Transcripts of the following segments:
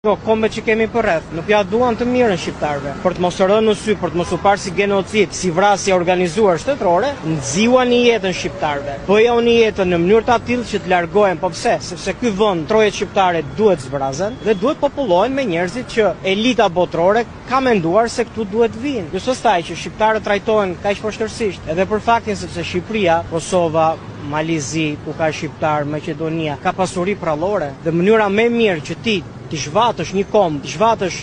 Kombet që kemi përreth, nuk ja duan të mirën shqiptarëve. Për të mos rënë në sy, për të mos u parë si genocid, si vrasje organizuar shtetërore, nxiuan jetën shqiptarëve. Bëjoni jetën në mënyrë të tillë që të largohen, po pse? Sepse ky vend, trojet shqiptare duhet zbrazen dhe duhet popullohen me njerëzit që elita botërore ka menduar se këtu duhet vinë. Jo sostaj që shqiptarët trajtohen kaq poshtërsisht, edhe për faktin sepse Shqipëria, Kosova, Malizi, ku ka shqiptar, Maqedonia, ka pasuri prallore dhe mënyra më e mirë që ti zhvatësh një komb, zhvatësh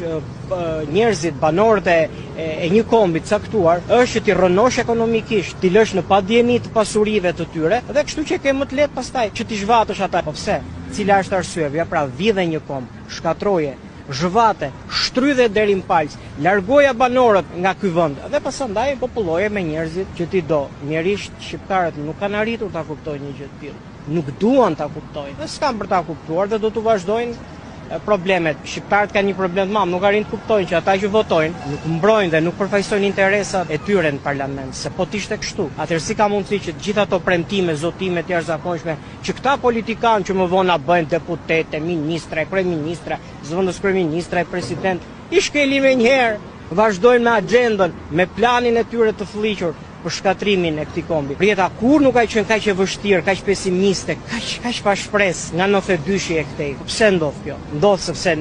njerëzit, banorët e një kombi të caktuar, është që ti rënosh ekonomikisht, ti lësh në padjeni të pasurive të tyre, dhe kështu që ke më të lehtë pastaj që ti zhvatësh ata. Po pse? Cila është arsyevja? Pra vidhe një komb, shkatroje, zhvate, shtrydhe deri në palc, largoja banorët nga ky vend dhe pasandaj populloje me njerëzit që ti do. Njerisht shqiptarët nuk kanë arritur ta kuptojnë një gjë të tillë. Nuk duan ta kuptojnë. Dhe s'kan për ta kuptuar dhe do të vazhdojnë problemet. Shqiptarët kanë një problem të madh, nuk arrin të kuptojnë që ata që votojnë nuk mbrojnë dhe nuk përfaqësojnë interesat e tyre në parlament. Se po t'ishte kështu, atëherë si ka mundësi që gjithë ato premtime, zotime të jashtëzakonshme që këta politikanë që më vonë na bëjnë deputete, ministra, kryeministra, zëvendës kryeministra, president, i shkelim njëherë, vazhdojnë me agjendën, me planin e tyre të fëlliqur për shkatrimin e këtij kombi. Rjeta kur nuk ka qenë kaq e vështirë, kaq pesimiste, kaq pa shpresë nga 92-shi e këtej. Pse ndodh kjo? Ndodh sepse